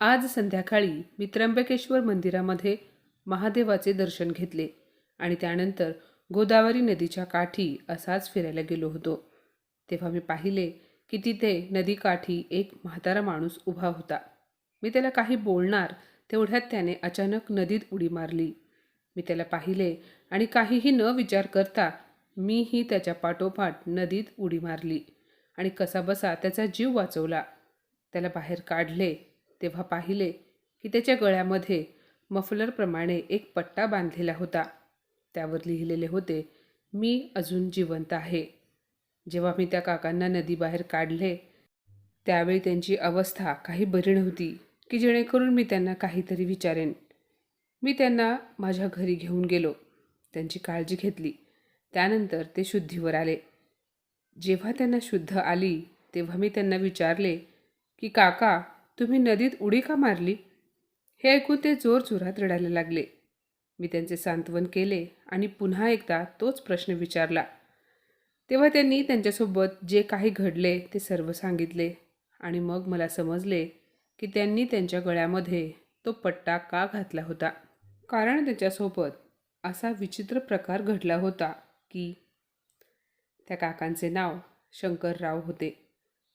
आज संध्याकाळी मी त्र्यंबकेश्वर मंदिरामध्ये महादेवाचे दर्शन घेतले आणि त्यानंतर गोदावरी नदीच्या काठी असाच फिरायला गेलो होतो. तेव्हा मी पाहिले की तिथे नदीकाठी एक म्हातारा माणूस उभा होता. मी त्याला काही बोलणार तेवढ्यात त्याने अचानक नदीत उडी मारली. मी त्याला पाहिले आणि काहीही न विचार करता मीही त्याच्या पाठोपाठ नदीत उडी मारली आणि कसाबसा त्याचा जीव वाचवला. त्याला बाहेर काढले तेव्हा पाहिले की त्याच्या गळ्यामध्ये मफलरप्रमाणे एक पट्टा बांधलेला होता. त्यावर लिहिलेले होते, "मी अजून जिवंत आहे." जेव्हा मी त्या काकांना नदीबाहेर काढले त्यावेळी त्यांची अवस्था काही बरी नव्हती की जेणेकरून मी त्यांना काहीतरी विचारेन. मी त्यांना माझ्या घरी घेऊन गेलो. त्यांची काळजी घेतली. त्यानंतर ते शुद्धीवर आले. जेव्हा त्यांना शुद्ध आली तेव्हा मी त्यांना विचारले की, "काका, तुम्ही नदीत उडी का मारली?" हे ऐकून ते जोरजोरात रडायला लागले. मी त्यांचे सांत्वन केले आणि पुन्हा एकदा तोच प्रश्न विचारला. तेव्हा त्यांनी त्यांच्यासोबत जे काही घडले ते सर्व सांगितले आणि मग मला समजले की त्यांनी त्यांच्या गळ्यामध्ये तो पट्टा का घातला होता. कारण त्याच्यासोबत असा विचित्र प्रकार घडला होता की त्या काकांचे नाव शंकरराव होते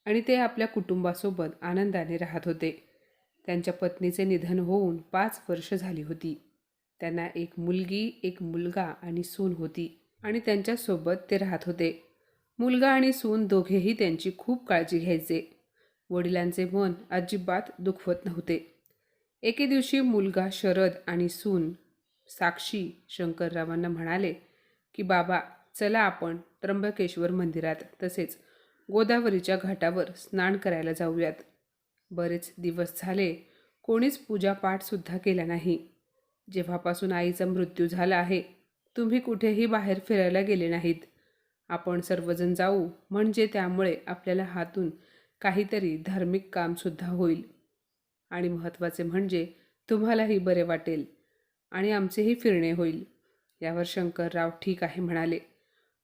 आणि ते आपल्या कुटुंबासोबत आनंदाने राहत होते. त्यांच्या पत्नीचे निधन होऊन 5 वर्ष झाली होती. त्यांना एक मुलगी, एक मुलगा आणि सून होती आणि त्यांच्यासोबत ते राहत होते. मुलगा आणि सून दोघेही त्यांची खूप काळजी घ्यायचे. वडिलांचे मन अजिबात दुखवत नव्हते. एके दिवशी मुलगा शरद आणि सून साक्षी शंकररावांना म्हणाले की, "बाबा, चला आपण त्र्यंबकेश्वर मंदिरात तसेच गोदावरीच्या घाटावर स्नान करायला जाऊयात. बरेच दिवस झाले कोणीच पूजापाठसुद्धा केला नाही. जेव्हापासून आईचा मृत्यू झाला आहे तुम्ही कुठेही बाहेर फिरायला गेले नाहीत. आपण सर्वजण जाऊ, म्हणजे त्यामुळे आपल्याला हातून काहीतरी धार्मिक कामसुद्धा होईल आणि महत्त्वाचे म्हणजे तुम्हालाही बरे वाटेल आणि आमचेही फिरणे होईल." यावर शंकरराव ठीक आहे म्हणाले.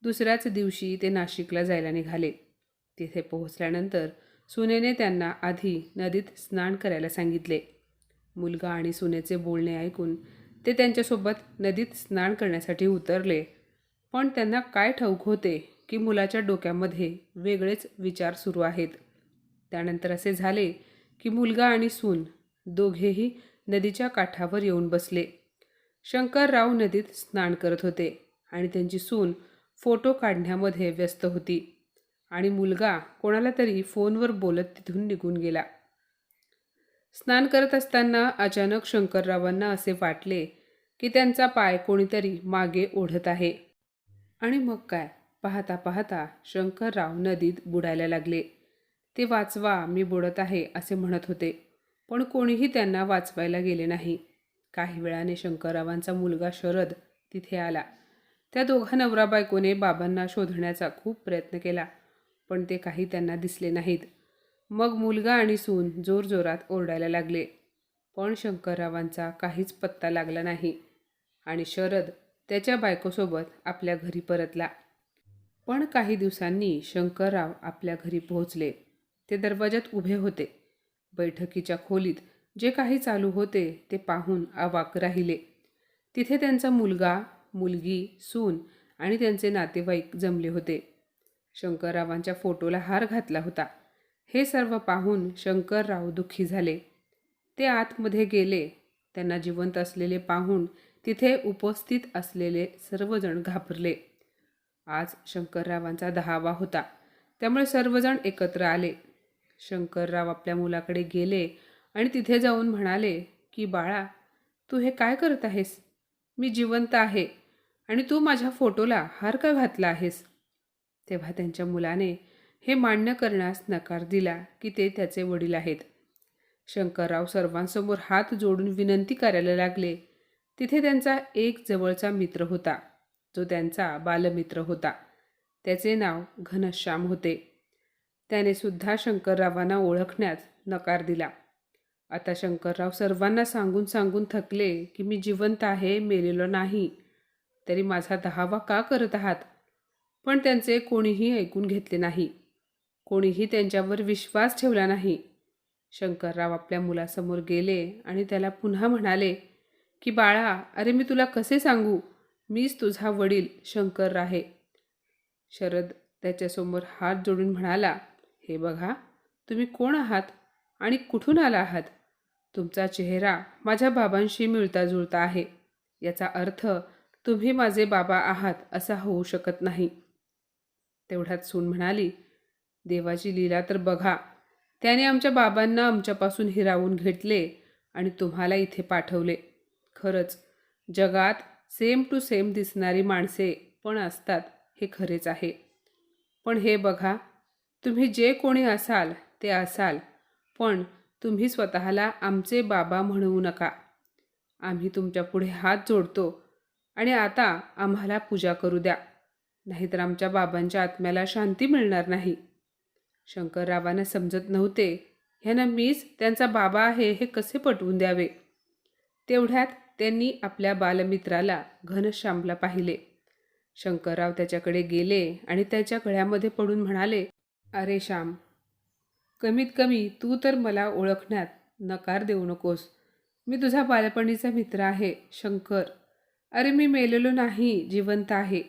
दुसऱ्याच दिवशी ते नाशिकला जायला निघाले. तिथे पोहोचल्यानंतर सुनेने त्यांना आधी नदीत स्नान करायला सांगितले. मुलगा आणि सुनेचे बोलणे ऐकून ते त्यांच्यासोबत नदीत स्नान करण्यासाठी उतरले. पण त्यांना काय ठाऊक होते की मुलाच्या डोक्यामध्ये वेगळेच विचार सुरू आहेत. त्यानंतर असे झाले की मुलगा आणि सून दोघेही नदीच्या काठावर येऊन बसले. शंकरराव नदीत स्नान करत होते आणि त्यांची सून फोटो काढण्यामध्ये व्यस्त होती आणि मुलगा कोणाला तरी फोनवर बोलत तिथून निघून गेला. स्नान करत असताना अचानक शंकररावांना असे वाटले की त्यांचा पाय कोणीतरी मागे ओढत आहे आणि मग काय, पाहता पाहता शंकरराव नदीत बुडायला लागले. ते "वाचवा, मी बुडत आहे" असे म्हणत होते, पण कोणीही त्यांना वाचवायला गेले नाही. काही वेळाने शंकररावांचा मुलगा शरद तिथे आला. त्या दोघा नवरा बायकोने बाबांना शोधण्याचा खूप प्रयत्न केला, पण ते काही त्यांना दिसले नाहीत. मग मुलगा आणि सून जोरजोरात ओरडायला लागले, पण शंकररावांचा काहीच पत्ता लागला नाही आणि शरद त्याच्या बायकोसोबत आपल्या घरी परतला. पण काही दिवसांनी शंकरराव आपल्या घरी पोहोचले. ते दरवाजात उभे होते. बैठकीच्या खोलीत जे काही चालू होते ते पाहून अवाक राहिले. तिथे त्यांचा मुलगा, मुलगी, सून आणि त्यांचे नातेवाईक जमले होते. शंकररावांच्या फोटोला हार घातला होता. हे सर्व पाहून शंकरराव दुःखी झाले. ते आतमध्ये गेले. त्यांना जिवंत असलेले पाहून तिथे उपस्थित असलेले सर्वजण घाबरले. आज शंकररावांचा 10वा होता, त्यामुळे सर्वजण एकत्र आले. शंकरराव आपल्या मुलाकडे गेले आणि तिथे जाऊन म्हणाले की, "बाळा, तू हे काय करत आहेस? मी जिवंत आहे आणि तू माझ्या फोटोला हार का घातला आहेस?" तेव्हा त्यांच्या मुलाने हे मान्य करण्यास नकार दिला की ते त्याचे वडील आहेत. शंकरराव सर्वांसमोर हात जोडून विनंती करायला लागले. तिथे त्यांचा एक जवळचा मित्र होता, जो त्यांचा बालमित्र होता. त्याचे नाव घनश्याम होते. त्याने सुद्धा शंकररावांना ओळखण्यास नकार दिला. आता शंकरराव सर्वांना सांगून सांगून थकले की मी जिवंत आहे, मेलेलो नाही. तरी माझा 10वा का करत आहात? पण त्यांचे कोणीही ऐकून घेतले नाही. कोणीही त्यांच्यावर विश्वास ठेवला नाही. शंकरराव आपल्या मुलासमोर गेले आणि त्याला पुन्हा म्हणाले की बाळा, अरे मी तुला कसे सांगू, मीच तुझा वडील शंकर आहे. शरद त्याच्यासमोर हात जोडून म्हणाला, हे बघा, तुम्ही कोण आहात आणि कुठून आला आहात? तुमचा चेहरा माझ्या बाबांशी मिळता जुळता आहे. याचा अर्थ तुम्ही माझे बाबा आहात असा होऊ शकत नाही. तेवढ्यात सून म्हणाली, देवाची लीला तर बघा, त्याने आमच्या बाबांना आमच्यापासून हिरावून घेतले आणि तुम्हाला इथे पाठवले. खरंच जगात सेम टू सेम दिसणारी माणसे पण असतात, हे खरेच आहे. पण हे बघा, तुम्ही जे कोणी असाल ते असाल, पण तुम्ही स्वतःला आमचे बाबा म्हणवू नका. आम्ही तुमच्या पुढे हात जोडतो आणि आता आम्हाला पूजा करू द्या, नाहीतर आमच्या बाबांच्या आत्म्याला शांती मिळणार नाही. शंकररावांना समजत नव्हते ह्यानं मीच त्यांचा बाबा आहे हे कसे पटवून द्यावे. तेवढ्यात त्यांनी आपल्या बालमित्राला घनश्यामला पाहिले. शंकरराव त्याच्याकडे गेले आणि त्याच्या गळ्यामध्ये पडून म्हणाले, अरे श्याम, कमीत कमी तू तर मला ओळखण्यात नकार देऊ नकोस. मी तुझा बालपणीचा मित्र आहे शंकर. अरे मी मेलेलो नाही, जिवंत आहे.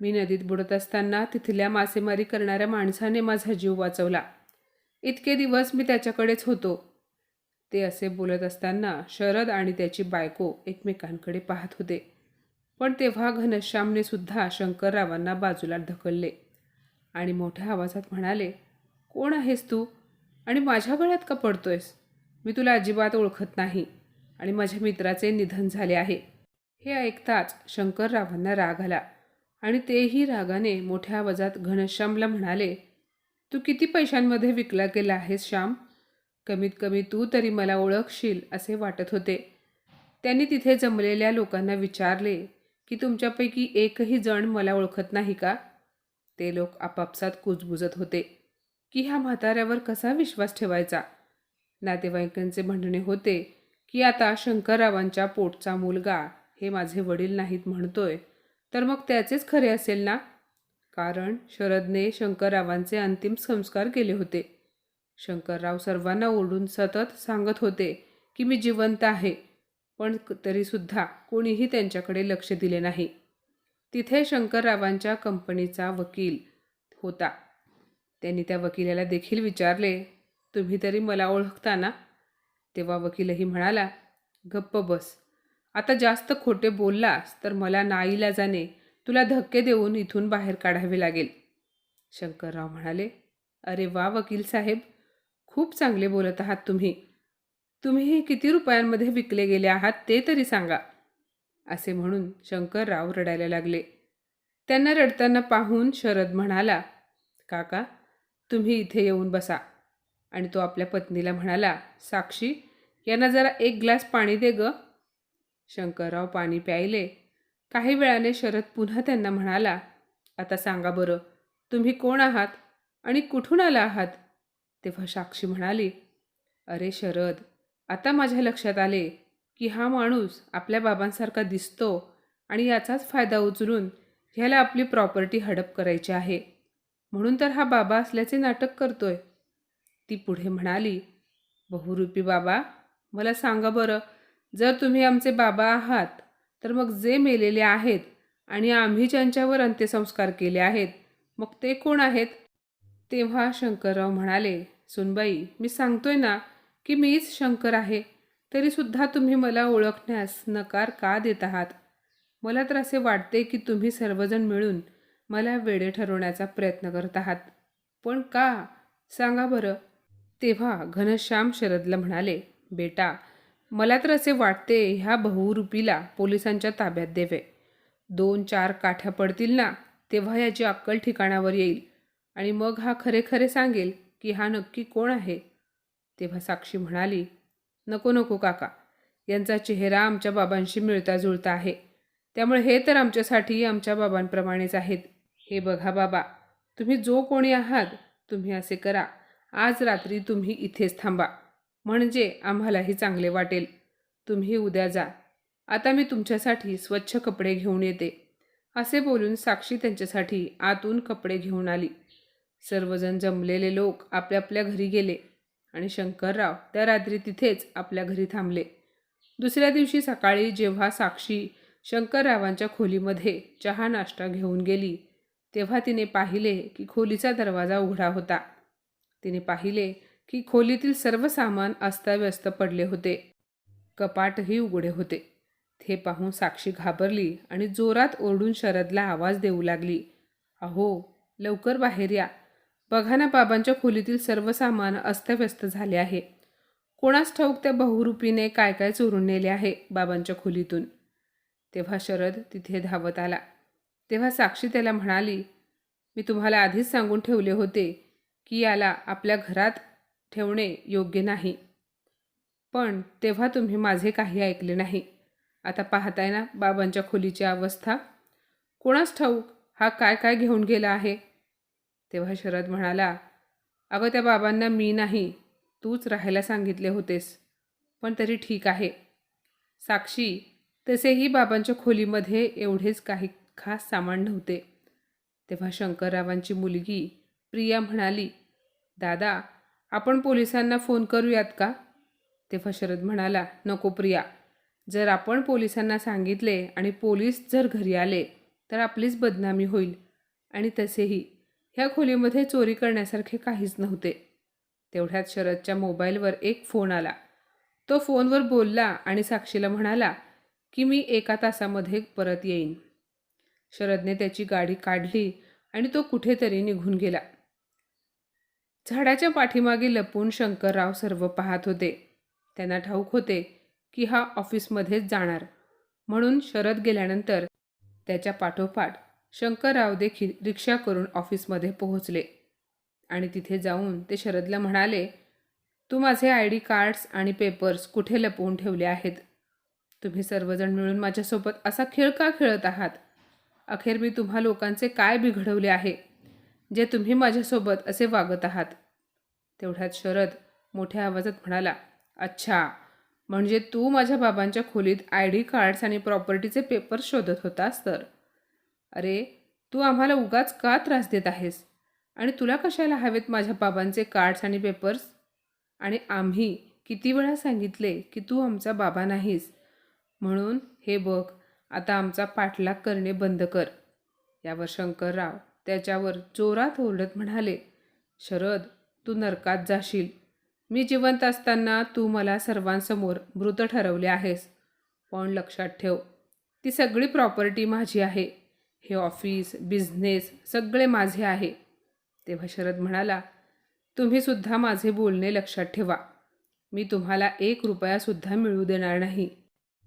मी नदीत बुडत असताना तिथल्या मासेमारी करणाऱ्या माणसाने माझा जीव वाचवला. इतके दिवस मी त्याच्याकडेच होतो. ते असे बोलत असताना शरद आणि त्याची बायको एकमेकांकडे पाहत होते. पण तेव्हा घनश्यामने सुद्धा शंकररावांना बाजूला ढकलले आणि मोठ्या आवाजात म्हणाले, कोण आहेस तू आणि माझ्या गळ्यात का पडतोयस? मी तुला अजिबात ओळखत नाही आणि माझ्या मित्राचे निधन झाले आहे. हे ऐकताच शंकररावांना राग आला आणि तेही रागाने मोठ्या आवाजात घनश्यामला म्हणाले, तू किती पैशांमध्ये विकला गेला आहेस श्याम? कमीत कमी तू तरी मला ओळखशील असे वाटत होते. त्यांनी तिथे जमलेल्या लोकांना विचारले की तुमच्यापैकी एकही जण मला ओळखत नाही का? ते लोक आपापसात कुजबुजत होते की ह्या म्हाताऱ्यावर कसा विश्वास ठेवायचा. नातेवाईकांचे म्हणणे होते की आता शंकररावांच्या पोटचा मुलगा हे माझे वडील नाहीत म्हणतोय, तर मग त्याचेच खरे असेल ना, कारण शरदने शंकररावांचे अंतिम संस्कार केले होते. शंकरराव सर्वांना ओरडून सतत सांगत होते की मी जिवंत आहे, पण तरीसुद्धा कोणीही त्यांच्याकडे लक्ष दिले नाही. तिथे शंकररावांच्या कंपनीचा वकील होता. त्यांनी त्या वकिलाला देखील विचारले, तुम्ही तरी मला ओळखता ना? तेव्हा वकीलही म्हणाला, गप्प बस, आता जास्त खोटे बोललास तर मला नाईलाजाने तुला धक्के देऊन इथून बाहेर काढावे लागेल. शंकरराव म्हणाले, अरे वा वकील साहेब, खूप चांगले बोलत आहात तुम्ही. तुम्ही किती रुपयांमध्ये विकले गेले आहात ते तरी सांगा. असे म्हणून शंकरराव रडायला लागले. त्यांना रडताना पाहून शरद म्हणाला, काका, तुम्ही इथे येऊन बसा. आणि तो आपल्या पत्नीला म्हणाला, साक्षी, यांना जरा एक ग्लास पाणी दे ग. शंकरराव पाणी प्यायले. काही वेळाने शरद पुन्हा त्यांना म्हणाला, आता सांगा बरं, तुम्ही कोण आहात आणि कुठून आला आहात? तेव्हा साक्षी म्हणाली, अरे शरद, आता माझ्या लक्षात आले की हा माणूस आपल्या बाबांसारखा दिसतो आणि याचाच फायदा उचलून ह्याला आपली प्रॉपर्टी हडप करायची आहे, म्हणून तर हा बाबा असल्याचे नाटक करतोय. ती पुढे म्हणाली, बहुरूपी बाबा, मला सांगा बरं, जर तुम्ही आमचे बाबा आहात तर मग जे मेलेले आहेत आणि आम्ही ज्यांच्यावर अंत्यसंस्कार केले आहेत, मग ते कोण आहेत? तेव्हा शंकरराव म्हणाले, सुनबाई, मी सांगतोय ना की मीच शंकर आहे, तरीसुद्धा तुम्ही मला ओळखण्यास नकार का देत आहात? मला तर असे वाटते की तुम्ही सर्वजण मिळून मला वेडे ठरवण्याचा प्रयत्न करत आहात. पण का, सांगा बरं. तेव्हा घनश्याम शरदला म्हणाले, बेटा, मला तर असे वाटते ह्या बहुरूपीला पोलिसांच्या ताब्यात द्यावे. 2-4 काठ्या पडतील ना, तेव्हा याची अक्कल ठिकाणावर येईल आणि मग हा खरे खरे सांगेल की हा नक्की कोण आहे. तेव्हा साक्षी म्हणाली, नको नको काका, यांचा चेहरा आमच्या बाबांशी मिळता जुळता आहे, त्यामुळे हे तर आमच्यासाठी आमच्या बाबांप्रमाणेच आहेत. हे बघा बाबा, तुम्ही जो कोणी आहात, तुम्ही असे करा, आज रात्री तुम्ही इथेच थांबा, म्हणजे आम्हालाही चांगले वाटेल. तुम्ही उद्या जा. आता मी तुमच्यासाठी स्वच्छ कपडे घेऊन येते. असे बोलून साक्षी त्यांच्यासाठी आतून कपडे घेऊन आली. सर्वजण जमलेले लोक आपल्या आपल्या घरी गेले. आणि शंकरराव त्या रात्री तिथेच आपल्या घरी थांबले. दुसऱ्या दिवशी सकाळी जेव्हा साक्षी शंकररावांच्या खोलीमध्ये चहा नाश्ता घेऊन गेली, तेव्हा तिने पाहिले की खोलीचा दरवाजा उघडा होता. तिने पाहिले की खोलीतील सर्व सामान अस्ताव्यस्त पडले होते. कपाटही उघडे होते. हे पाहून साक्षी घाबरली आणि जोरात ओरडून शरदला आवाज देऊ लागली, "अहो, लवकर बाहेर या. बघा ना, बाबांच्या खोलीतील सर्व सामान अस्ताव्यस्त झाले आहे. कोणास ठाऊक त्या बहुरूपीने काय काय चोरून नेले आहे बाबांच्या खोलीतून." तेव्हा शरद तिथे धावत आला. तेव्हा साक्षी त्याला म्हणाली, "मी तुम्हाला आधीच सांगून ठेवले होते की याला आपल्या घरात ठेवणे योग्य नाही. पण तेव्हा तुम्ही माझे काही ऐकले नाही. आता पाहताय ना बाबांच्या खोलीची अवस्था. कोणास ठाऊक हा काय काय घेऊन गेला आहे." तेव्हा शरद म्हणाला, "अगं, त्या बाबांना मी नाही, तूच राहायला सांगितले होतेस. पण तरी ठीक आहे." साक्षी, तसेही बाबांच्या खोलीमध्ये एवढेच काही खास सामान नव्हते. तेव्हा शंकररावांची मुलगी प्रिया म्हणाली, "दादा, आपण पोलिसांना फोन करूयात का?" तेव्हा शरद म्हणाला, "नको प्रिया. जर आपण पोलिसांना सांगितले आणि पोलीस जर घरी आले तर आपलीच बदनामी होईल. आणि तसेही ह्या खोलीमध्ये चोरी करण्यासारखे काहीच नव्हते." तेवढ्यात शरदच्या मोबाईलवर एक फोन आला. तो फोनवर बोलला आणि साक्षीला म्हणाला की मी 1 तासामध्ये परत येईन. शरदने त्याची गाडी काढली आणि तो कुठेतरी निघून गेला. झाडाच्या पाठीमागे लपून शंकरराव सर्व पाहत होते. त्यांना ठाऊक होते की हा ऑफिसमध्येच जाणार, म्हणून शरद गेल्यानंतर त्याच्या पाठोपाठ शंकरराव देखील रिक्षा करून ऑफिसमध्ये पोहोचले. आणि तिथे जाऊन ते शरदला म्हणाले, "तू माझे ID कार्ड्स आणि पेपर्स कुठे लपवून ठेवले आहेत? तुम्ही सर्वजण मिळून माझ्यासोबत असा खेळ का खेळत आहात? अखेर मी तुम्हा लोकांचे काय बिघडवले आहे जे तुम्ही माझ्यासोबत असे वागत आहात?" तेवढ्यात शरद मोठ्या आवाजात म्हणाला, "अच्छा, म्हणजे तू माझ्या बाबांच्या खोलीत ID कार्ड्स आणि प्रॉपर्टीचे पेपर्स शोधत होतास तर? अरे, तू आम्हाला उगाच का त्रास देत आहेस? आणि तुला कशाला हवेत माझ्या बाबांचे कार्ड्स आणि पेपर्स? आणि आम्ही किती वेळा सांगितले की तू आमचा बाबा नाहीस, म्हणून हे बघ, आता आमचा पाठलाग करणे बंद कर." यावर शंकरराव त्याच्यावर जोरात ओरडत म्हणाले, "शरद, तू नरकात जाशील. मी जिवंत असताना तू मला सर्वांसमोर मृत ठरवले आहेस. पण लक्षात ठेव, ती सगळी प्रॉपर्टी माझी आहे. हे ऑफिस, बिझनेस सगळे माझे आहे." तेव्हा शरद म्हणाला, "तुम्ही सुद्धा माझे बोलणे लक्षात ठेवा. मी तुम्हाला 1 रुपयासुद्धा मिळू देणार नाही."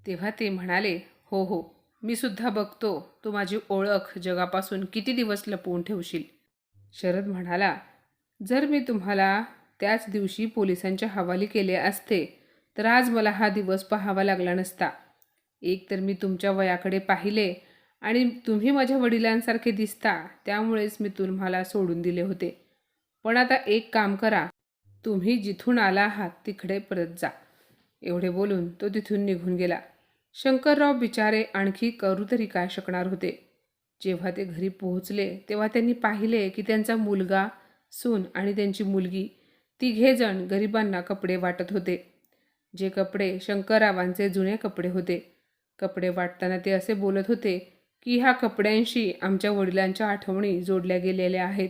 तेव्हा ते म्हणाले, "हो हो, मी सुद्धा बघतो तू माझी ओळख जगापासून किती दिवस लपवून ठेवशील." शरद म्हणाला, "जर मी तुम्हाला त्याच दिवशी पोलिसांच्या हवाली केले असते तर आज मला हा दिवस पाहावा लागला नसता. एक तर मी तुमच्या वयाकडे पाहिले आणि तुम्ही माझ्या वडिलांसारखे दिसता, त्यामुळेच मी तुम्हाला सोडून दिले होते. पण आता एक काम करा, तुम्ही जिथून आला आहात तिकडे परत जा." एवढे बोलून तो तिथून निघून गेला. शंकरराव बिचारे आणखी करू तरी काय शकणार होते. जेव्हा ते घरी पोहोचले तेव्हा त्यांनी पाहिले की त्यांचा मुलगा, सून आणि त्यांची मुलगी तिघेजण गरिबांना कपडे वाटत होते. जे कपडे शंकररावांचे जुने कपडे होते. कपडे वाटताना ते असे बोलत होते की ह्या कपड्यांशी आमच्या वडिलांच्या आठवणी जोडल्या गेलेल्या आहेत.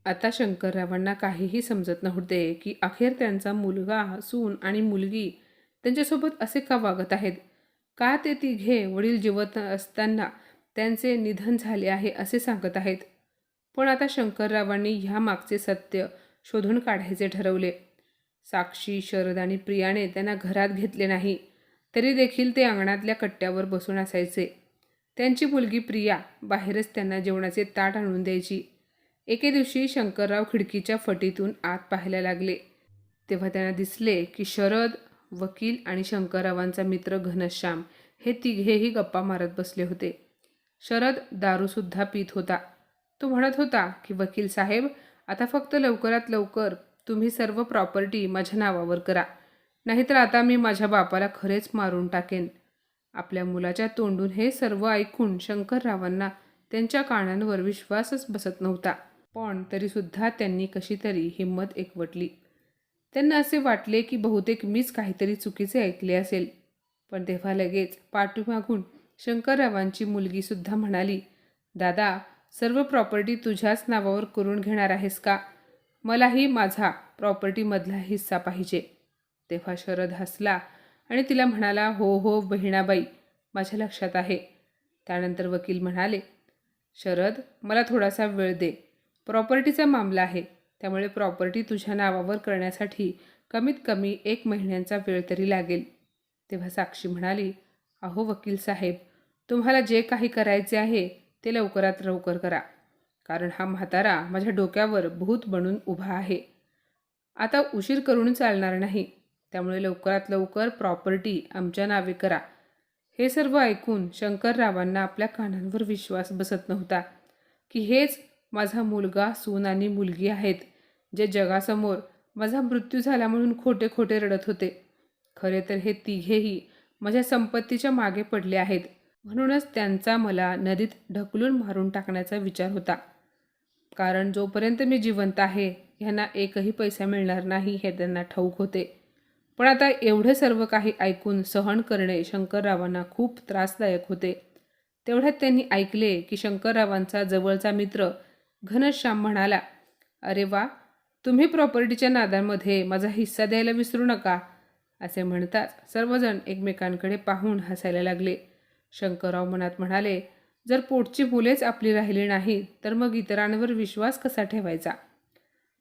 आता शंकररावांना काहीही समजत नव्हते की अखेर त्यांचा मुलगा, सून आणि मुलगी त्यांच्यासोबत असे का वागत आहेत. का ते तिघे वडील जिवंत असताना त्यांचे निधन झाले आहे असे सांगत आहेत. पण आता शंकररावांनी ह्या मागचे सत्य शोधून काढायचे ठरवले. साक्षी, शरद आणि प्रियाने त्यांना घरात घेतले नाही, तरी देखील ते अंगणातल्या कट्ट्यावर बसून असायचे. त्यांची मुलगी प्रिया बाहेरच त्यांना जेवणाचे ताट आणून द्यायची. एके दिवशी शंकरराव खिडकीच्या फटीतून आत पाहायला लागले. तेव्हा त्यांना दिसले की शरद, वकील आणि शंकररावांचा मित्र घनश्याम हे तिघेही गप्पा मारत बसले होते. शरद दारूसुद्धा पीत होता. तो म्हणत होता की वकील साहेब, आता फक्त लवकरात लवकर तुम्ही सर्व प्रॉपर्टी माझ्या नावावर करा, नाहीतर आता मी माझ्या बापाला खरेच मारून टाकेन. आपल्या मुलाच्या तोंडून हे सर्व ऐकून शंकररावांना त्यांच्या कानांवर विश्वासच बसत नव्हता. पण तरीसुद्धा त्यांनी कशी तरी हिंमत एकवटली. त्यांना असे वाटले की बहुतेक मीच काहीतरी चुकीचे ऐकले असेल. पण तेव्हा लगेच पाठीमागून शंकररावांची मुलगीसुद्धा म्हणाली, दादा, सर्व प्रॉपर्टी तुझ्याच नावावर करून घेणार आहेस का? मलाही माझा प्रॉपर्टीमधला हिस्सा पाहिजे. तेव्हा शरद हसला आणि तिला म्हणाला, हो हो बहिणाबाई, माझ्या लक्षात आहे. त्यानंतर वकील म्हणाले, शरद, मला थोडासा वेळ दे. प्रॉपर्टीचा मामला आहे, त्यामुळे प्रॉपर्टी तुझ्या नावावर करण्यासाठी कमीत कमी 1 महिन्यांचा वेळ तरी लागेल. तेव्हा साक्षी म्हणाली, अहो वकील साहेब, तुम्हाला जे काही करायचे आहे ते लवकरात लवकर करा, कारण हा म्हातारा माझ्या डोक्यावर भूत बनून उभा आहे. आता उशीर करून चालणार नाही, त्यामुळे लवकरात लवकर प्रॉपर्टी आमच्या नावे करा. हे सर्व ऐकून शंकररावांना आपल्या कानांवर विश्वास बसत नव्हता की हेच माझा मुलगा, सून आणि मुलगी आहेत, जे जगासमोर माझा मृत्यू झाला म्हणून खोटे खोटे रडत होते. खरे तर हे तिघेही माझ्या संपत्तीच्या मागे पडले आहेत, म्हणूनच त्यांचा मला नदीत ढकलून मारून टाकण्याचा विचार होता. कारण जोपर्यंत मी जिवंत आहे ह्यांना एकही पैसा मिळणार नाही हे त्यांना ठाऊक होते. पण आता एवढे सर्व काही ऐकून सहन करणे शंकररावांना खूप त्रासदायक होते. तेवढ्यात त्यांनी ऐकले की शंकररावांचा जवळचा मित्र घनश्याम म्हणाला, अरे वा, तुम्ही प्रॉपर्टीच्या नादामध्ये माझा हिस्सा द्यायला विसरू नका. असे म्हणताच सर्वजण एकमेकांकडे पाहून हसायला लागले. शंकरराव मनात म्हणाले, जर पोटची मुलेच आपली राहिली नाही तर मग इतरांवर विश्वास कसा ठेवायचा.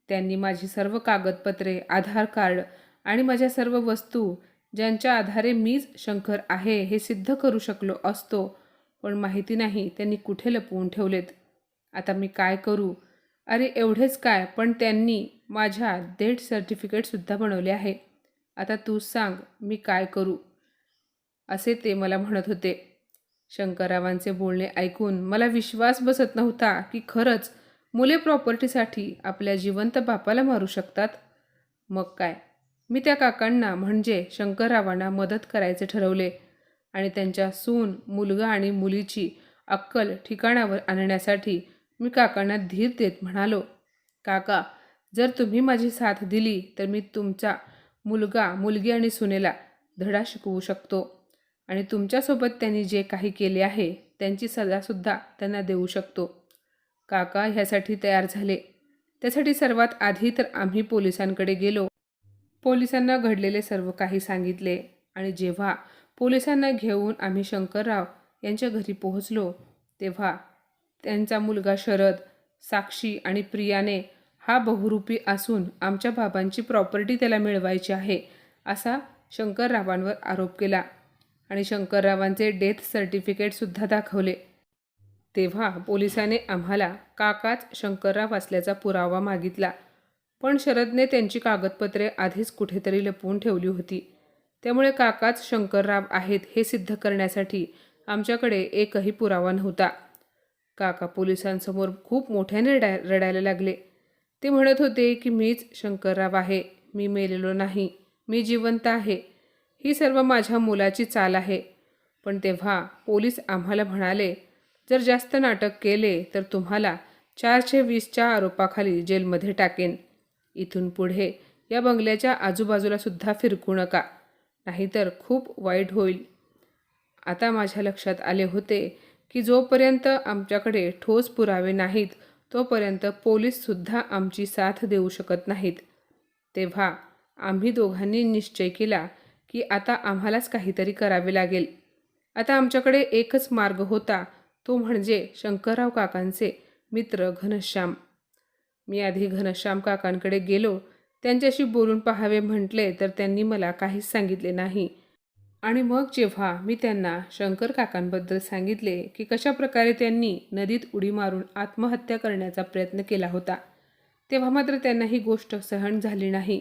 त्यांनी माझी सर्व कागदपत्रे, आधार कार्ड आणि माझ्या सर्व वस्तू, ज्यांच्या आधारे मीच शंकर आहे हे सिद्ध करू शकलो असतो, पण माहिती नाही त्यांनी कुठे लपवून ठेवलेत. आता मी काय करू? अरे एवढेच काय, पण त्यांनी माझ्या डेथ सर्टिफिकेटसुद्धा बनवले आहे. आता तूच सांग मी काय करू, असे ते मला म्हणत होते. शंकररावांचे बोलणे ऐकून मला विश्वास बसत नव्हता की खरंच मुले प्रॉपर्टीसाठी आपल्या जिवंत बापाला मारू शकतात. मग काय, मी त्या काकांना म्हणजे शंकररावांना मदत करायचे ठरवले आणि त्यांच्या सून, मुलगा आणि मुलीची अक्कल ठिकाणावर आणण्यासाठी मी काकांना धीर देत म्हणालो, काका, जर तुम्ही माझी साथ दिली तर मी तुमचा मुलगा, मुलगी आणि सुनेला धडा शिकवू शकतो आणि तुमच्यासोबत त्यांनी जे काही केले आहे त्यांची सजासुद्धा त्यांना देऊ शकतो. काका ह्यासाठी तयार झाले. त्यासाठी सर्वात आधी तर आम्ही पोलिसांकडे गेलो. पोलिसांना घडलेले सर्व काही सांगितले आणि जेव्हा पोलिसांना घेऊन आम्ही शंकरराव यांच्या घरी पोहोचलो, तेव्हा त्यांचा मुलगा शरद, साक्षी आणि प्रियाने हा बहुरूपी असून आमच्या बाबांची प्रॉपर्टी त्याला मिळवायची आहे असा शंकररावांवर आरोप केला आणि शंकररावांचे डेथ सर्टिफिकेटसुद्धा दाखवले. तेव्हा पोलिसाने आम्हाला काकाच शंकरराव असल्याचा पुरावा मागितला, पण शरदने त्यांची कागदपत्रे आधीच कुठेतरी लपवून ठेवली होती. त्यामुळे काकाच शंकरराव आहेत हे सिद्ध करण्यासाठी आमच्याकडे एकही पुरावा नव्हता. काका पोलिसांसमोर खूप मोठ्याने रडायला लागले. ते म्हणत होते की मीच शंकरराव आहे, मी मेलेलो नाही, मी जिवंत आहे, ही सर्व माझ्या मुलाची चाल आहे. पण तेव्हा पोलीस आम्हाला म्हणाले, जर जास्त नाटक केले तर तुम्हाला 420च्या आरोपाखाली जेलमध्ये टाकेन. इथून पुढे या बंगल्याच्या आजूबाजूला सुद्धा फिरकू नका, नाहीतर खूप वाईट होईल. आता माझ्या लक्षात आले होते की जोपर्यंत आमच्याकडे ठोस पुरावे नाहीत तोपर्यंत पोलीससुद्धा आमची साथ देऊ शकत नाहीत. तेव्हा आम्ही दोघांनी निश्चय केला की आता आम्हालाच काहीतरी करावे लागेल. आता आमच्याकडे एकच मार्ग होता, तो म्हणजे शंकरराव काकांचे मित्र घनश्याम. मी आधी घनश्याम काकांकडे गेलो. त्यांच्याशी बोलून पाहावे म्हटले तर त्यांनी मला काहीच सांगितले नाही. आणि मग जेव्हा मी त्यांना शंकर काकांबद्दल सांगितले की कशाप्रकारे त्यांनी नदीत उडी मारून आत्महत्या करण्याचा प्रयत्न केला होता, तेव्हा मात्र त्यांना ही गोष्ट सहन झाली नाही.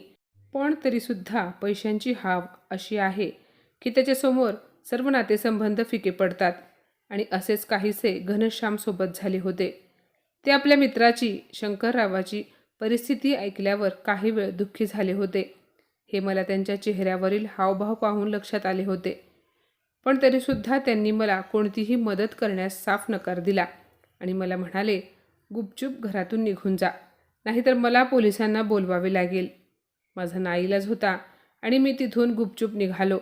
पण तरीसुद्धा पैशांची हाव अशी आहे की त्याच्यासमोर सर्व नातेसंबंध फिके पडतात आणि असेच काहीसे घनश्यामसोबत झाले होते. ते आपल्या मित्राची, शंकररावाची परिस्थिती ऐकल्यावर काही वेळ दुःखी झाले होते. हे मला त्यांच्या चेहऱ्यावरील हावभाव पाहून लक्षात आले होते. पण तरीसुद्धा त्यांनी मला कोणतीही मदत करण्यास साफ नकार दिला आणि मला म्हणाले, गुपचूप घरातून निघून जा, नाहीतर मला पोलिसांना बोलवावे लागेल. माझा नाईलाज होता आणि मी तिथून गुपचूप निघालो.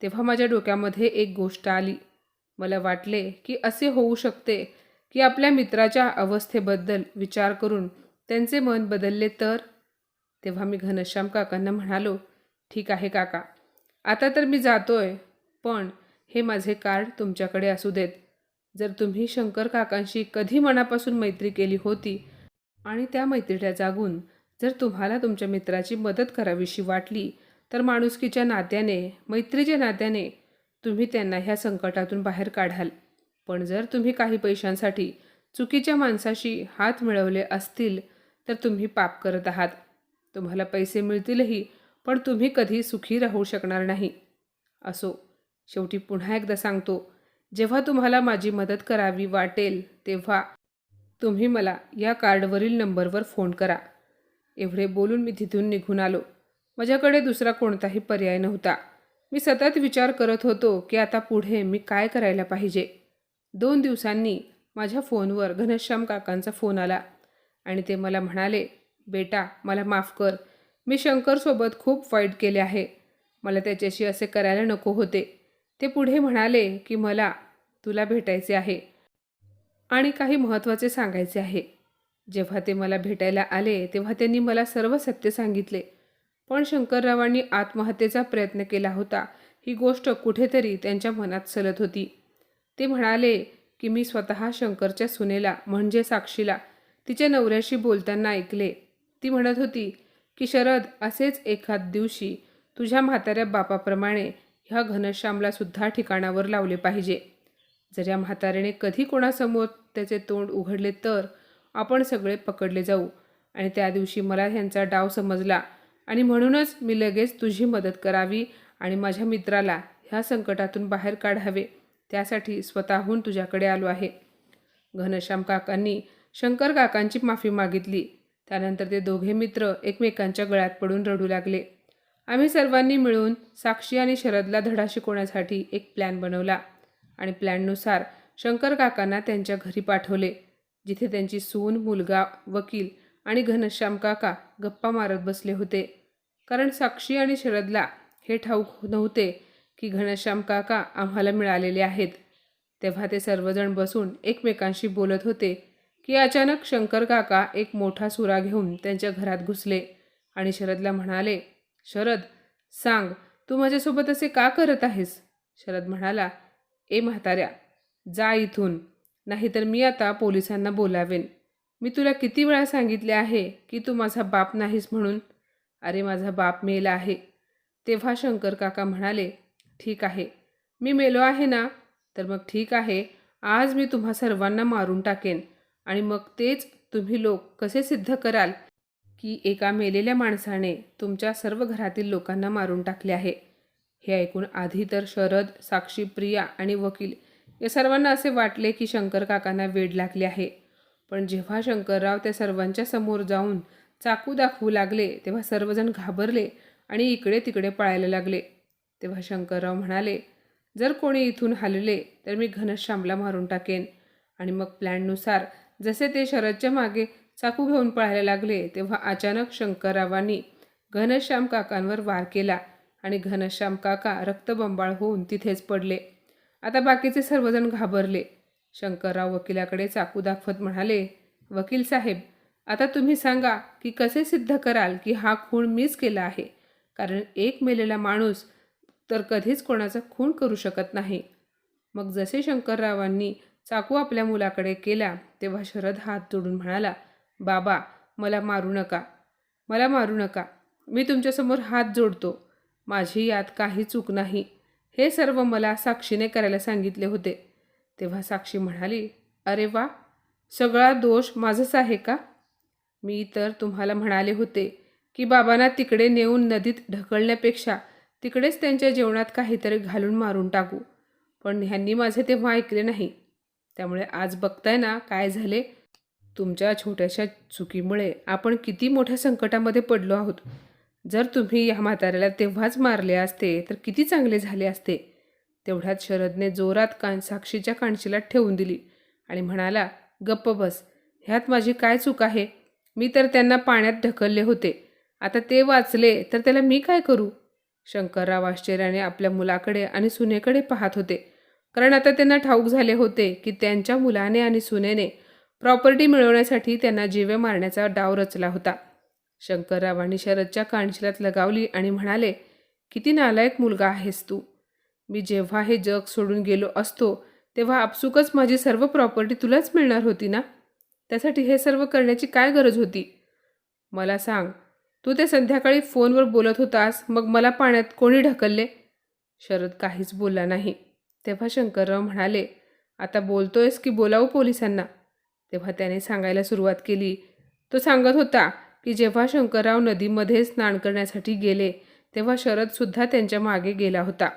तेव्हा माझ्या डोक्यामध्ये एक गोष्ट आली. मला वाटले की असे होऊ शकते की आपल्या मित्राच्या अवस्थेबद्दल विचार करून त्यांचे मन बदलले तर. तेव्हा मी घनश्याम काकांना म्हणालो, ठीक आहे काका, आता तर मी जातोय, पण हे माझे कार्ड तुमच्याकडे असू देत. जर तुम्ही शंकर काकांशी कधी मनापासून मैत्री केली होती आणि त्या मैत्रीला जागून जर तुम्हाला तुमच्या मित्राची मदत करावीशी वाटली, तर माणुसकीच्या नात्याने, मैत्रीच्या नात्याने तुम्ही त्यांना ह्या संकटातून बाहेर काढाल. पण जर तुम्ही काही पैशांसाठी चुकीच्या माणसाशी हात मिळवले असतील, तर तुम्ही पाप करत आहात. तुम्हाला पैसे मिळतीलही, पण तुम्ही कधी सुखी राहू शकणार नाही. असो, शेवटी पुन्हा एकदा सांगतो, जेव्हा तुम्हाला माझी मदत करावी वाटेल, तेव्हा तुम्ही मला या कार्डवरील नंबरवर फोन करा. एवढे बोलून मी तिथून निघून आलो. माझ्याकडे दुसरा कोणताही पर्याय नव्हता. मी सतत विचार करत होतो की आता पुढे मी काय करायला पाहिजे. 2 दिवसांनी माझ्या फोनवर घनश्याम काकांचा फोन आला आणि ते मला म्हणाले, बेटा, मला माफ कर. मी शंकरसोबत खूप वाईट केले आहे. मला त्याच्याशी असे करायला नको होते. ते पुढे म्हणाले की मला तुला भेटायचे आहे आणि काही महत्त्वाचे सांगायचे आहे. जेव्हा ते मला भेटायला आले तेव्हा त्यांनी मला सर्व सत्य सांगितले. पण शंकररावांनी आत्महत्येचा प्रयत्न केला होता ही गोष्ट कुठेतरी त्यांच्या मनात सलत होती. ते म्हणाले की मी स्वतः शंकरच्या सुनेला म्हणजे साक्षीला तिच्या नवऱ्याशी बोलताना ऐकले. ती म्हणत होती की शरद असेच एखाद दिवशी तुझ्या म्हाताऱ्या बापाप्रमाणे ह्या घनश्यामला सुद्धा ठिकाणावर लावले पाहिजे. जर या म्हाताऱ्याने कधी कोणासमोर त्याचे तोंड उघडले तर आपण सगळे पकडले जाऊ. आणि त्या दिवशी मला ह्यांचा डाव समजला आणि म्हणूनच मी लगेच तुझी मदत करावी आणि माझ्या मित्राला ह्या संकटातून बाहेर काढावे, त्यासाठी स्वतःहून तुझ्याकडे आलो आहे. घनश्याम काकांनी शंकर काकांची माफी मागितली. त्यानंतर ते दोघे मित्र एकमेकांच्या गळ्यात पडून रडू लागले. आम्ही सर्वांनी मिळून साक्षी आणि शरदला धडा शिकवण्यासाठी एक प्लॅन बनवला आणि प्लॅननुसार शंकर काकांना त्यांच्या घरी पाठवले, जिथे त्यांची सून, मुलगा, वकील आणि घनश्याम काका गप्पा मारत बसले होते. कारण साक्षी आणि शरदला हे ठाऊक नव्हते की घनश्याम काका आम्हाला मिळालेले आहेत. तेव्हा ते सर्वजण बसून एकमेकांशी बोलत होते की अचानक शंकर काका एक मोठा सुरा घेऊन त्यांच्या घरात घुसले आणि शरदला म्हणाले, शरद, सांग, तू माझ्यासोबत असे का करत आहेस? शरद म्हणाला, ए म्हाताऱ्या, जा इथून, नाहीतर मी आता पोलिसांना बोलावेन. मी तुला किती वेळा सांगितले आहे की तू माझा बाप नाहीस म्हणून. अरे, माझा बाप मेला आहे. तेव्हा शंकर काका म्हणाले, ठीक आहे, मी मेलो आहे ना, तर मग ठीक आहे, आज मी तुम्हा सर्वांना मारून टाकेन आणि मग तेच तुम्ही लोक कसे सिद्ध कराल की एका मेलेल्या माणसाने तुमच्या सर्व घरातील लोकांना मारून टाकले आहे. हे ऐकून आधी तर शरद, साक्षी, प्रिया आणि वकील या सर्वांना असे वाटले की शंकर काकांना वेड लागले आहे. पण जेव्हा शंकरराव त्या सर्वांच्या समोर जाऊन चाकू दाखवू लागले तेव्हा सर्वजण घाबरले आणि इकडे तिकडे पळायला लागले. तेव्हा शंकरराव म्हणाले, जर कोणी इथून हलले तर मी घनश्यामला मारून टाकेन. आणि मग प्लॅननुसार जसे ते शरदच्या मागे चाकू घेऊन पळायला लागले तेव्हा अचानक शंकररावांनी घनश्याम काकांवर वार केला आणि घनश्याम काका रक्तबंबाळ होऊन तिथेच पडले. आता बाकीचे सर्वजण घाबरले. शंकरराव वकिलाकडे चाकू दाखवत म्हणाले, वकील साहेब, आता तुम्ही सांगा की कसे सिद्ध कराल की हा खून मीच केला आहे, कारण एक मेलेला माणूस तर कधीच कोणाचा खून करू शकत नाही. मग जसे शंकररावांनी चाकू आपल्या मुलाकडे केला तेव्हा शरद हात जोडून म्हणाला, बाबा, मला मारू नका, मला मारू नका. मी तुमच्यासमोर हात जोडतो. माझी यात काही चूक नाही. हे सर्व मला साक्षीने करायला सांगितले होते. तेव्हा साक्षी म्हणाली, अरे वा, सगळा दोष माझाच आहे का? मी तर तुम्हाला म्हणाले होते की बाबांना तिकडे नेऊन नदीत ढकलण्यापेक्षा तिकडेच त्यांच्या जेवणात काहीतरी घालून मारून टाकू. पण ह्यांनी माझे तेव्हा ऐकले नाही. त्यामुळे आज बघताय ना काय झाले. तुमच्या छोट्याशा चुकीमुळे आपण किती मोठ्या संकटामध्ये पडलो आहोत. जर तुम्ही या म्हाताऱ्याला तेव्हाच मारले असते तर किती चांगले झाले असते. तेवढ्यात शरदने जोरात साक्षीच्या कानशिलात ठेवून दिली आणि म्हणाला, गप्प बस, ह्यात माझी काय चूक आहे? मी तर त्यांना पाण्यात ढकलले होते. आता ते वाचले तर त्याला मी काय करू? शंकरराव आश्चर्याने आपल्या मुलाकडे आणि सुनेकडे पाहत होते. कारण आता त्यांना ठाऊक झाले होते की त्यांच्या मुलाने आणि सुनेने प्रॉपर्टी मिळवण्यासाठी त्यांना जीवे मारण्याचा डाव रचला होता. शंकररावांनी शरदच्या कानशिलात लगावली आणि म्हणाले, किती नालायक मुलगा आहेस तू. मी जेव्हा हे जग सोडून गेलो असतो तेव्हा आपसुकच माझी सर्व प्रॉपर्टी तुलाच मिळणार होती ना. त्यासाठी हे सर्व करण्याची काय गरज होती? मला सांग, तू ते संध्याकाळी फोनवर बोलत होतास, मग मला पाण्यात कोणी ढकलले? शरद काहीच बोलला नाही. तेव्हा शंकरराव म्हणाले, आता बोलतोयस की बोलावू पोलिसांना? तेव्हा त्याने सांगायला सुरुवात केली. तो सांगत होता की जेव्हा शंकरराव नदीमध्ये स्नान करण्यासाठी गेले तेव्हा शरदसुद्धा त्यांच्या मागे गेला होता.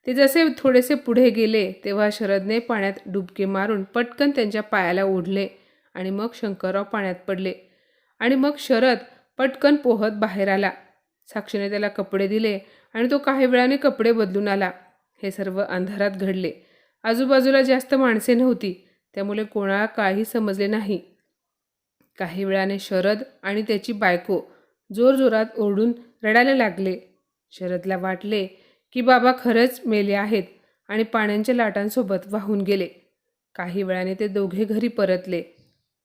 ते जसे थोडेसे पुढे गेले तेव्हा शरदने पाण्यात डुबके मारून पटकन त्यांच्या पायाला ओढले आणि मग शंकरराव पाण्यात पडले आणि मग शरद पटकन पोहत बाहेर आला. साक्षीने त्याला कपडे दिले आणि तो काही वेळाने कपडे बदलून आला. हे सर्व अंधारात घडले. आजूबाजूला जास्त माणसे नव्हती, त्यामुळे कोणाला काही समजले नाही. काही वेळाने शरद आणि त्याची बायको जोरजोरात ओरडून रडायला लागले. शरदला वाटले की बाबा खरंच मेले आहेत आणि पाण्याच्या लाटांसोबत वाहून गेले. काही वेळाने ते दोघे घरी परतले.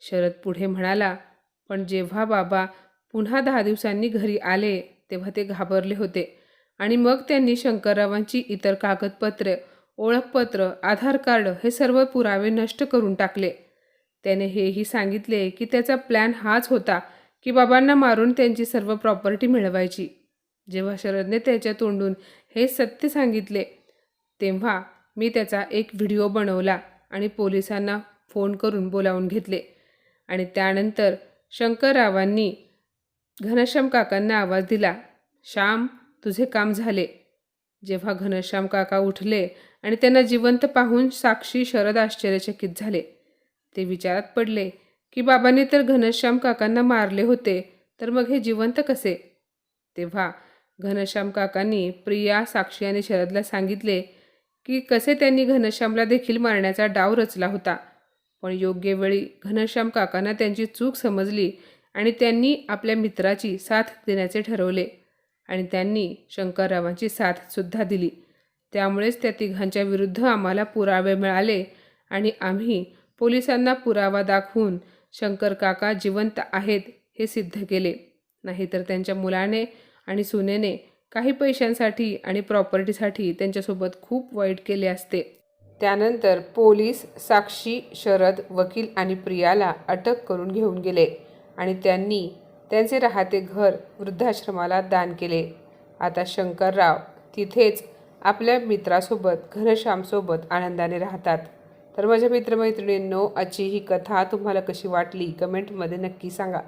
शरद पुढे म्हणाला, पण जेव्हा बाबा पुन्हा 10 दिवसांनी घरी आले तेव्हा ते घाबरले होते आणि मग त्यांनी शंकररावांची इतर कागदपत्रे, ओळखपत्र, आधार कार्ड हे सर्व पुरावे नष्ट करून टाकले. त्याने हेही सांगितले की त्याचा प्लॅन हाच होता की बाबांना मारून त्यांची सर्व प्रॉपर्टी मिळवायची. जेव्हा शरदने त्याच्या तोंडून हे सत्य सांगितले तेव्हा मी त्याचा एक व्हिडिओ बनवला आणि पोलिसांना फोन करून बोलावून घेतले आणि त्यानंतर शंकररावांनी घनश्याम काकांना आवाज दिला, श्याम, तुझे काम झाले. जेव्हा घनश्याम काका उठले आणि त्यांना जिवंत पाहून साक्षी, शरद आश्चर्यचकित झाले. ते विचारात पडले की बाबांनी तर घनश्याम काकांना मारले होते, तर मग हे जिवंत कसे? तेव्हा घनश्याम काकांनी प्रिया, साक्षी आणि शरदला सांगितले की कसे त्यांनी घनश्यामला देखील मारण्याचा डाव रचला होता. पण योग्य वेळी घनश्याम काकांना त्यांची चूक समजली आणि त्यांनी आपल्या मित्राची साथ देण्याचे ठरवले आणि त्यांनी शंकररावांची साथसुद्धा दिली. त्यामुळेच त्या तिघांच्या विरुद्ध आम्हाला पुरावे मिळाले आणि आम्ही पोलिसांना पुरावा दाखवून शंकर काका जिवंत आहेत हे सिद्ध केले. नाहीतर त्यांच्या मुलाने आणि सुनेने काही पैशांसाठी आणि प्रॉपर्टीसाठी त्यांच्यासोबत खूप वाईट केले असते. त्यानंतर पोलीस साक्षी, शरद, वकील आणि प्रियाला अटक करून घेऊन गेले आणि त्यांनी त्यांचे राहते घर वृद्धाश्रमाला दान केले. आता शंकरराव तिथेच आपल्या मित्रासोबत घनश्यामसोबत आनंदाने राहतात. तर माझ्या मित्रमैत्रिणींनो, आजची ही कथा तुम्हाला कशी वाटली कमेंटमध्ये नक्की सांगा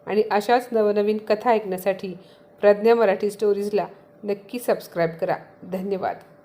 आणि अशाच नवनवीन कथा ऐकण्यासाठी प्रज्ञा मराठी स्टोरीजला नक्की सबस्क्राईब करा. धन्यवाद.